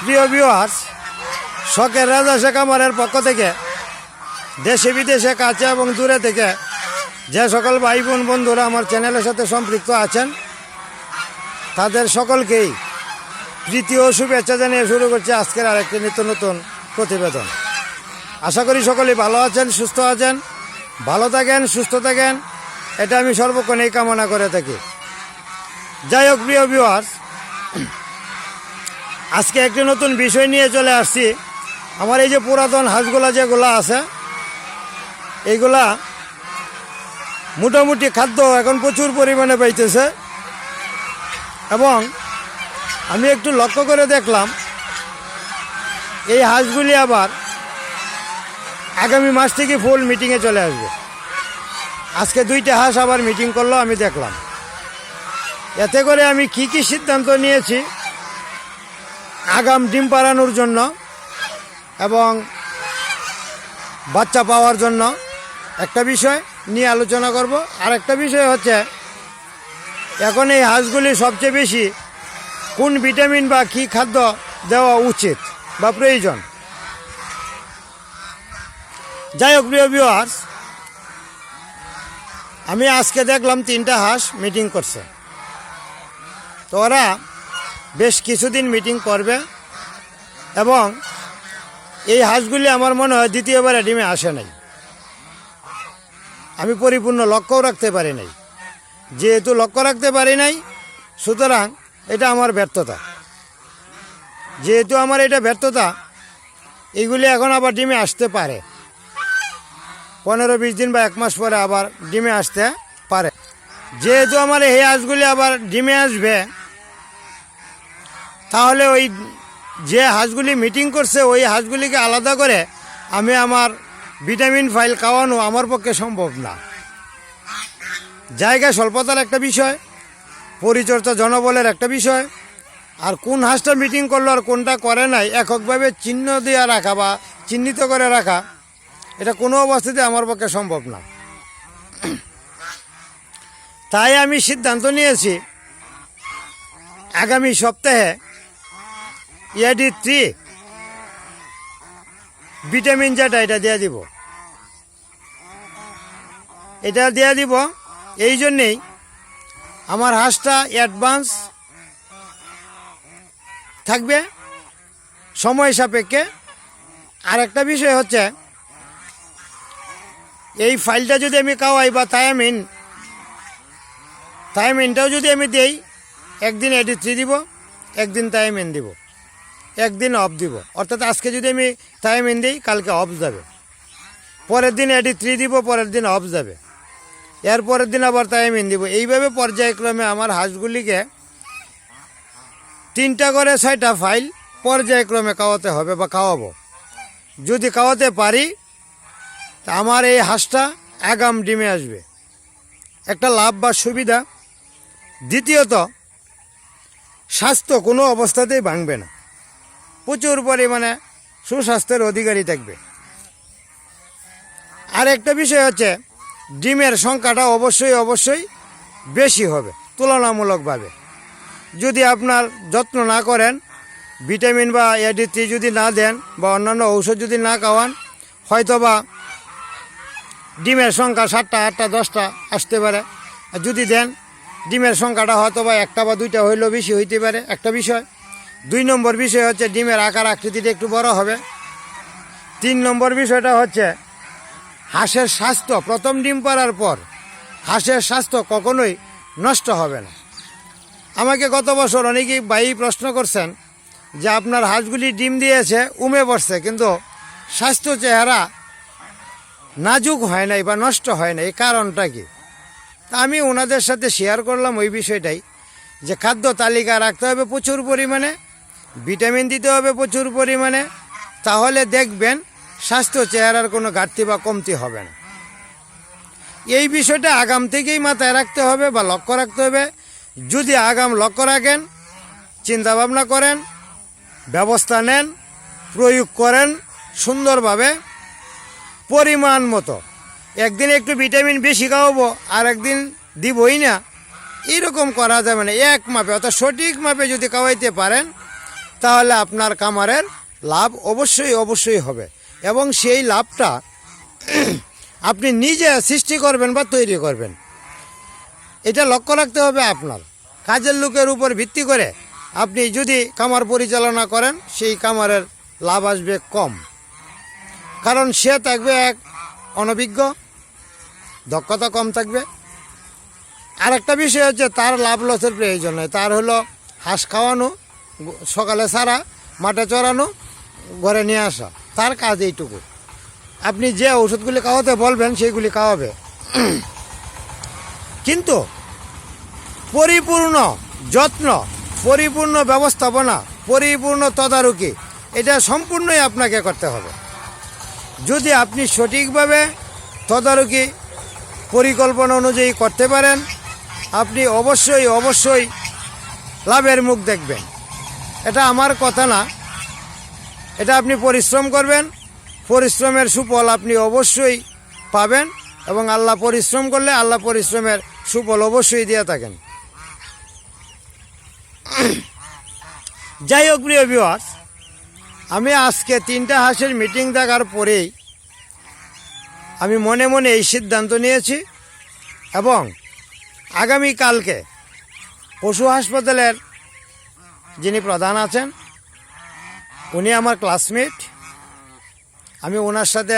প্রিয় ভিউয়ার্স, শখের রাজা শেখ আমারের পক্ষ থেকে দেশে বিদেশে কাছে এবং দূরে থেকে যে সকল ভাই বোন বন্ধুরা আমার চ্যানেলের সাথে সম্পৃক্ত আছেন তাদের সকলকেই প্রীতি ও শুভেচ্ছা জানিয়ে শুরু করছে আজকের আরেকটি নিত্য নতুন প্রতিবেদন। আশা করি সকলেই ভালো আছেন, সুস্থ আছেন, ভালো থাকেন, সুস্থ থাকেন, এটা আমি সর্বক্ষণেই কামনা করে থাকি। যাই হোক প্রিয় ভিউয়ার্স, আজকে একটি নতুন বিষয় নিয়ে চলে আসছি। আমার এই যে পুরাতন হাঁসগুলা যেগুলো আছে এইগুলা মোটামুটি খাদ্য এখন প্রচুর পরিমাণে পাইতেছে এবং আমি একটু লক্ষ্য করে দেখলাম এই হাঁসগুলি আবার আগামী মাস থেকে ফুল মিটিংয়ে চলে আসবে। আজকে 2টা হাঁস আবার মিটিং করলো, আমি দেখলাম। এতে করে আমি কি সিদ্ধান্ত নিয়েছি আগাম ডিম পাড়ানোর জন্য এবং বাচ্চা পাওয়ার জন্য একটা বিষয় নিয়ে আলোচনা করব। আর একটা বিষয় হচ্ছে এখন এই হাঁসগুলি সবচেয়ে বেশি কোন ভিটামিন বা কী খাদ্য দেওয়া উচিত বা প্রয়োজন। যাই হোক প্রিয় ভিউয়ার্স, আমি আজকে দেখলাম 3টা হাঁস মিটিং করছে। তো ওরা বেশ কিছুদিন মিটিং করবে এবং এই হাঁসগুলি আমার মনে হয় দ্বিতীয়বারে ডিমে আসে নাই। আমি পরিপূর্ণ লক্ষ্যও রাখতে পারি নাই। যেহেতু লক্ষ্য রাখতে পারি নাই, সুতরাং এটা আমার ব্যর্থতা। যেহেতু আমার এটা ব্যর্থতা, এইগুলি এখন আবার ডিমে আসতে পারে। 15-20 দিন বা 1 মাস পরে আবার ডিমে আসতে পারে। যেহেতু আমার এই হাঁসগুলি আবার ডিমে আসবে, তাহলে ওই যে হাঁসগুলি মিটিং করছে ওই হাঁসগুলিকে আলাদা করে আমি আমার ভিটামিন ফাইল খাওয়ানো আমার পক্ষে সম্ভব না। জায়গা স্বল্পতার একটা বিষয়, পরিচর্যা জনবলের একটা বিষয়, আর কোন হাঁসটা মিটিং করলো আর কোনটা করে নাই এককভাবে চিহ্ন দিয়ে রাখা বা চিহ্নিত করে রাখা, এটা কোনো অবস্থাতে আমার পক্ষে সম্ভব না। তাই আমি সিদ্ধান্ত নিয়েছি আগামী সপ্তাহে AD3 ভিটামিন যেটা এটা দিয়ে দিব। এটা দিয়ে দিব এই জন্যেই আমার হাঁসটা অ্যাডভান্স থাকবে সময় সাপেক্ষে। আর একটা বিষয় হচ্ছে এই ফাইলটা যদি আমি খাওয়াই বা থায়ামিনটাও যদি আমি দেই, একদিন AD3 দিব, একদিন থায়ামিন দিব, একদিন অফ দিব। অর্থাৎ আজকে যদি আমি থায়ামিন দিই, কালকে অফ যাবে, পরের দিন AD3 দিব, পরের দিন অফ যাবে, এর পরের দিন আবার থায়ামিন দিব। এইভাবে পর্যায়ক্রমে আমার হাঁসগুলিকে 3টা করে 6টা ফাইল পর্যায়ক্রমে খাওয়াতে হবে বা খাওয়াবো। যদি খাওয়াতে পারি তা আমার এই হাঁসটা আগাম ডিমে আসবে, একটা লাভ বা সুবিধা। দ্বিতীয়ত, স্বাস্থ্য কোনো অবস্থাতেই ভাঙবে না, প্রচুর পরিমাণে সুস্বাস্থ্যের অধিকারী থাকবে। আর একটা বিষয় হচ্ছে ডিমের সংখ্যাটা অবশ্যই বেশি হবে তুলনামূলকভাবে। যদি আপনার যত্ন না করেন, ভিটামিন বা AD3 যদি না দেন বা অন্যান্য ঔষধ যদি না খাওয়ান, হয়তোবা ডিমের সংখ্যা 7টা 8টা 10টা আসতে পারে। আর যদি দেন, ডিমের সংখ্যাটা হয়তোবা 1টা বা 2টা হইলেও বেশি হইতে পারে, একটা বিষয়। 2 নম্বর বিষয় হচ্ছে ডিমের আকার আকৃতিটা একটু বড় হবে। 3 নম্বর বিষয়টা হচ্ছে হাঁসের স্বাস্থ্য প্রথম ডিম পাড়ার পর হাঁসের স্বাস্থ্য কখনোই নষ্ট হবে না। আমাকে গত বছর অনেকেই ভাই প্রশ্ন করছেন যে আপনার হাঁসগুলি ডিম দিয়েছে, উমে পড়ছে, কিন্তু স্বাস্থ্য চেহারা নাজুক হয় নাই বা নষ্ট হয় নাই, এই কারণটা কি? তা আমি ওনাদের সাথে শেয়ার করলাম ওই বিষয়টাই, যে খাদ্য তালিকা রাখতে হবে প্রচুর পরিমাণে, ভিটামিন দিতে হবে প্রচুর পরিমাণে, তাহলে দেখবেন স্বাস্থ্য চেহারার কোনো ঘাটতি বা কমতি হবে না। এই বিষয়টা আগাম থেকেই মাথায় রাখতে হবে বা লক্ষ্য রাখতে হবে। যদি আগাম লক্ষ্য রাখেন, চিন্তাভাবনা করেন, ব্যবস্থা নেন, প্রয়োগ করেন সুন্দরভাবে, পরিমাণ মতো, একদিন একটু ভিটামিন বেশি খাওয়াবো আর একদিন দিবই না, এরকম করা যাবে না। এক মাপে অর্থাৎ সঠিক মাপে যদি খাওয়াইতে পারেন, তাহলে আপনার খামারের লাভ অবশ্যই অবশ্যই হবে এবং সেই লাভটা আপনি নিজে সৃষ্টি করবেন বা তৈরি করবেন। এটা লক্ষ্য রাখতে হবে আপনার। কাজের লোকের উপর ভিত্তি করে আপনি যদি খামার পরিচালনা করেন সেই খামারের লাভ আসবে কম, কারণ সে থাকবে এক অনভিজ্ঞ, দক্ষতা কম থাকবে। আর একটা বিষয় হচ্ছে তার লাভ লসের প্রয়োজন নয়, তার হলো হাঁস খাওয়ানো, সকালে ছাড়া, মাঠে চড়ানো, ঘরে নিয়ে আসা, তার কাজ এইটুকু। আপনি যে ওষুধগুলি খাওয়াতে বলবেন সেইগুলি খাওয়াবে, কিন্তু পরিপূর্ণ যত্ন, পরিপূর্ণ ব্যবস্থাপনা, পরিপূর্ণ তদারকি এটা সম্পূর্ণই আপনাকে করতে হবে। যদি আপনি সঠিকভাবে তদারকি পরিকল্পনা অনুযায়ী করতে পারেন, আপনি অবশ্যই অবশ্যই লাভের মুখ দেখবেন। এটা আমার কথা না, এটা আপনি পরিশ্রম করবেন, পরিশ্রমের সুফল আপনি অবশ্যই পাবেন এবং আল্লাহ পরিশ্রম করলে আল্লাহ পরিশ্রমের সুফল অবশ্যই দিয়ে থাকেন। যাই হোক প্রিয় ভিউয়ার্স, আমি আজকে 3টা হাঁসের মিটিং থাকার পরেই আমি মনে মনে এই সিদ্ধান্ত নিয়েছি এবং আগামীকালকে পশু হাসপাতালের যিনি প্রধান আছেন উনি আমার ক্লাসমেট, আমি ওনার সাথে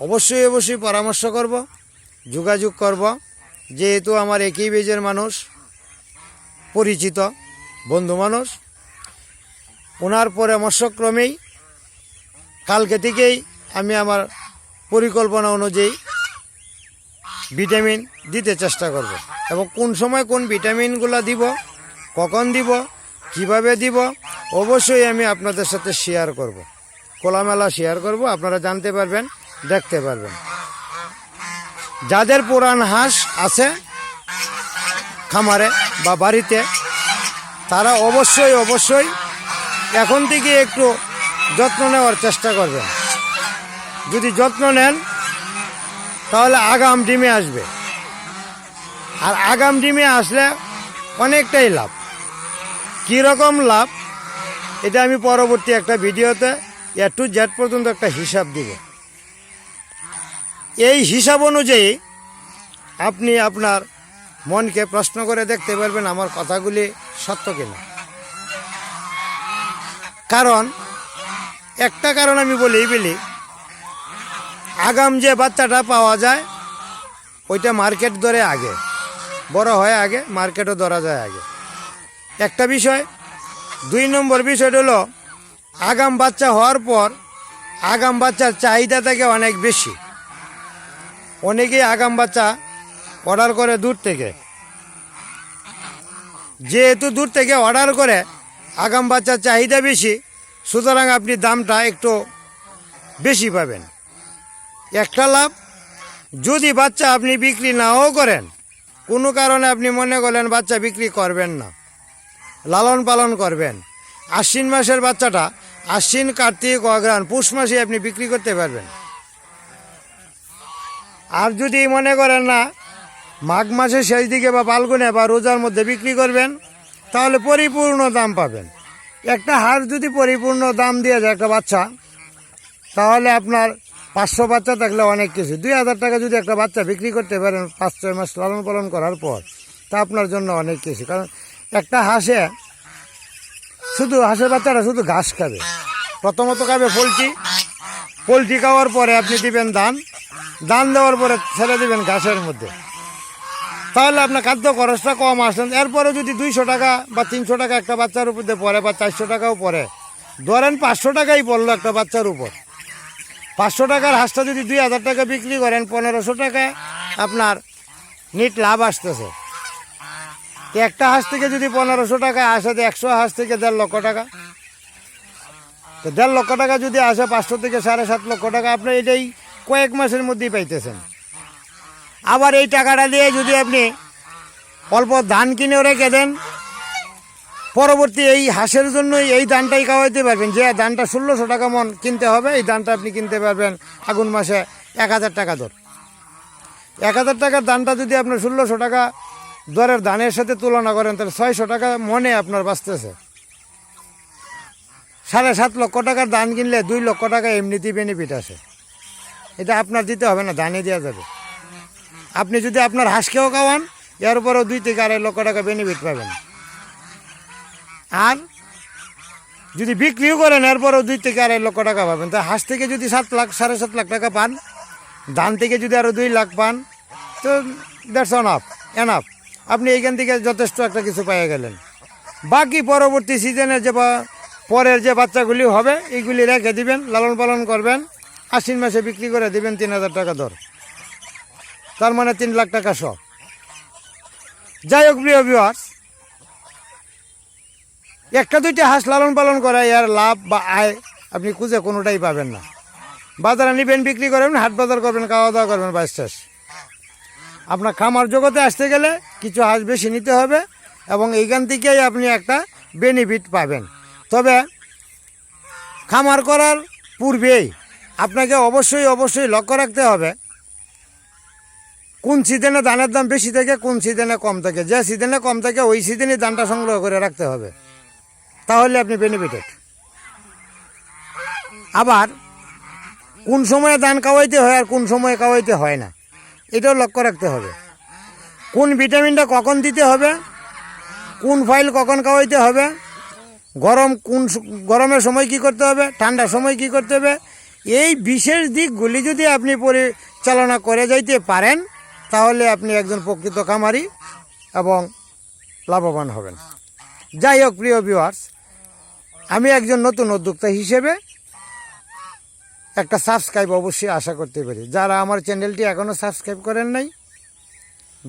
অবশ্যই অবশ্যই পরামর্শ করব, যোগাযোগ করব, যেহেতু আমার একই বেজের মানুষ, পরিচিত বন্ধু মানুষ। ওনার পরামর্শক্রমেই কালকে থেকেই আমি আমার পরিকল্পনা অনুযায়ী ভিটামিন দিতে চেষ্টা করব এবং কোন সময় কোন ভিটামিনগুলো দিব, কখন দিব, কিভাবে দিব, অবশ্যই আমি আপনাদের সাথে শেয়ার করব, খোলামেলা শেয়ার করব, আপনারা জানতে পারবেন, দেখতে পারবেন। যাদের পুরান হাঁস আছে খামারে বা বাড়িতে, তারা অবশ্যই অবশ্যই এখন থেকে একটু যত্ন নেওয়ার চেষ্টা করবেন। যদি যত্ন নেন তাহলে আগাম ডিমে আসবে, আর আগাম ডিমে আসলে অনেকটাই লাভ। কীরকম লাভ এটা আমি পরবর্তী একটা ভিডিওতে A to Z পর্যন্ত একটা হিসাব দিব। এই হিসাব অনুযায়ী আপনি আপনার মনকে প্রশ্ন করে দেখতে পারবেন আমার কথাগুলি সত্য কিনা। কারণ একটা কারণ আমি বলি, আগাম যে বাচ্চাটা পাওয়া যায় ওইটা মার্কেট ধরে আগে, বড় হয় আগে, মার্কেটও ধরা যায় আগে, একটা বিষয়। 2 নম্বর বিষয়টা হলো আগাম বাচ্চা হওয়ার পর আগাম বাচ্চার চাহিদা থাকে অনেক বেশি। অনেকেই আগাম বাচ্চা অর্ডার করে দূর থেকে, যেহেতু দূর থেকে অর্ডার করে আগাম বাচ্চার চাহিদা বেশি, সুতরাং আপনি দামটা একটু বেশি পাবেন। একটা লাভ, যদি বাচ্চা আপনি বিক্রি নাও করেন, কোনো কারণে আপনি মনে করলেন বাচ্চা বিক্রি করবেন না, লালন পালন করবেন, আশ্বিন মাসের বাচ্চাটা আশ্বিন, কার্তিক, অগ্রহায়ণ, পৌষ মাসে আপনি বিক্রি করতে পারবেন। আর যদি মনে করেন না মাঘ মাসের শেষ দিকে বা ফাল্গুনে বা রোজার মধ্যে বিক্রি করবেন, তাহলে পরিপূর্ণ দাম পাবেন। একটা হাঁস যদি পরিপূর্ণ দাম দিয়ে যায় একটা বাচ্চা, তাহলে আপনার 500 বাচ্চা থাকলে অনেক কিছু। 2000 টাকা যদি একটা বাচ্চা বিক্রি করতে পারেন 5-6 মাস লালন পালন করার পর, তা আপনার জন্য অনেক কিছু। কারণ একটা হাঁসে হাঁসের বাচ্চারা শুধু ঘাস খাবে, প্রথমত খাবে পোলট্রি খাওয়ার পরে আপনি দিবেন ধান দেওয়ার পরে ছেড়ে দিবেন ঘাসের মধ্যে, তাহলে আপনার খাদ্য খরচটা কম আসেন। এরপরে যদি 200 টাকা বা 300 টাকা একটা বাচ্চার উপর দিয়ে পড়ে বা 400 টাকাও পড়ে, ধরেন 500 টাকাই পড়লো একটা বাচ্চার উপর। 500 টাকার হাঁসটা যদি 2000 টাকা বিক্রি করেন, 1500 টাকা আপনার নিট লাভ আসতেছে। একটা হাঁস থেকে যদি 1500 টাকা আসে, 100 হাঁস থেকে 1.5 লক্ষ টাকা, তো 1.5 লক্ষ টাকা যদি আসে, 500 থেকে 7.5 লক্ষ টাকা আপনি এটাই কয়েক মাসের মধ্যেই পাইতেছেন। আবার এই টাকাটা দিয়ে যদি আপনি অল্প ধান কিনে রেখে দেন, পরবর্তী এই হাঁসের জন্য এই ধানটাই খাওয়াইতে পারবেন। যে ধানটা 1600 টাকা মন কিনতে হবে, এই ধানটা আপনি কিনতে পারবেন আগুন মাসে 1000 টাকা দর। 1000 টাকার ধানটা যদি আপনার 1600 টাকা দরের ধানের সাথে তুলনা করেন, তাহলে 600 টাকা মনে আপনার বাঁচতেছে। 7.5 লক্ষ টাকার ধান কিনলে 2 লক্ষ টাকা এমনিতেই বেনিফিট আছে। এটা আপনার দিতে হবে না, ধানে দেওয়া যাবে। আপনি যদি আপনার হাঁসকেও খাওয়ান, এর উপরেও 2 থেকে 2.5 লক্ষ টাকা বেনিফিট পাবেন। আর যদি বিক্রিও করেন, এরপরেও 2 থেকে 2.5 লক্ষ টাকা পাবেন। তা হাঁস থেকে যদি 7 লাখ 7.5 লাখ টাকা পান, ধান থেকে যদি আরও 2 লাখ পান, তো দ্যাটস এনাফ। আপনি এইখান থেকে যথেষ্ট একটা কিছু পেয়ে গেলেন। বাকি পরবর্তী সিজনের যে পরের যে বাচ্চাগুলি হবে, এইগুলি রেখে দিবেন, লালন পালন করবেন, আশ্বিন মাসে বিক্রি করে দিবেন 3,000 টাকা দর, তার মানে 3 লাখ টাকা সহ। যাই হোক প্রিয় ভিউয়ার্স, 1-2টা হাঁস লালন পালন করে এর লাভ বা আয় আপনি খুঁজে কোনোটাই পাবেন না। বাজারে নেবেন, বিক্রি করবেন, হাট বাজার করবেন, খাওয়া দাওয়া করবেন, বাস শেষ। আপনার খামার জগতে আসতে গেলে কিছু হাঁস বেশি নিতে হবে এবং এইখান থেকেই আপনি একটা বেনিফিট পাবেন। তবে খামার করার পূর্বেই আপনাকে অবশ্যই লক্ষ্য রাখতে হবে কোন সিজনে ধানের দাম বেশি থাকে, কোন সিজনে কম থাকে। যে সিজনে কম থাকে ওই সিজনে ধানটা সংগ্রহ করে রাখতে হবে, তাহলে আপনি বেনিফিটেড। আবার কোন সময়ে ধান খাওয়াইতে হয় আর কোন সময়ে খাওয়াইতে হয় না, এটাও লক্ষ্য রাখতে হবে। কোন ভিটামিনটা কখন দিতে হবে, কোন ফাইল কখন খাওয়াইতে হবে, গরমের সময় কি করতে হবে, ঠান্ডার সময় কি করতে হবে, এই বিশেষ দিকগুলি যদি আপনি পরিচালনা করে যাইতে পারেন, তাহলে আপনি একজন প্রকৃত খামারি এবং লাভবান হবেন। যাই হোক প্রিয় ভিউয়ার্স, আমি একজন নতুন উদ্যোক্তা হিসেবে একটা সাবস্ক্রাইব অবশ্যই আশা করতে পারি। যারা আমার চ্যানেলটি এখনও সাবস্ক্রাইব করেন নাই,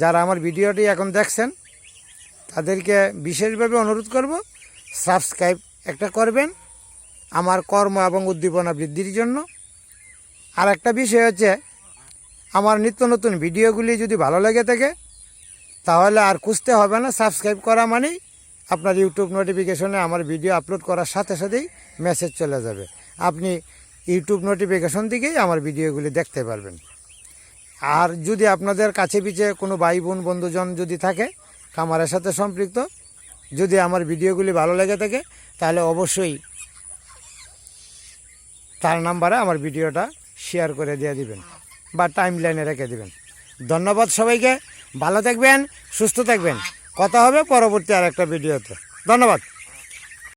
যারা আমার ভিডিওটি এখন দেখছেন, তাদেরকে বিশেষভাবে অনুরোধ করব সাবস্ক্রাইব একটা করবেন আমার কর্ম এবং উদ্দীপনা বৃদ্ধির জন্য। আর একটা বিষয় হচ্ছে, আমার নিত্য নতুন ভিডিওগুলি যদি ভালো লেগে থাকে, তাহলে আর খুঁজতে হবে না, সাবস্ক্রাইব করা মানেই আপনার ইউটিউব নোটিফিকেশনে আমার ভিডিও আপলোড করার সাথে সাথেই মেসেজ চলে যাবে। আপনি ইউটিউব নোটিফিকেশন থেকেই আমার ভিডিওগুলি দেখতে পারবেন। আর যদি আপনাদের কাছে পিছে কোনো ভাই বোন বন্ধুজন যদি থাকে খামারের সাথে সম্পৃক্ত, যদি আমার ভিডিওগুলি ভালো লেগে থাকে, তাহলে অবশ্যই তার নাম্বারে আমার ভিডিওটা শেয়ার করে দিয়ে দিবেন বা টাইম লাইনে রেখে দিবেন। ধন্যবাদ সবাইকে, ভালো থাকবেন, সুস্থ থাকবেন। কথা হবে পরবর্তী আরেকটা ভিডিওতে। ধন্যবাদ।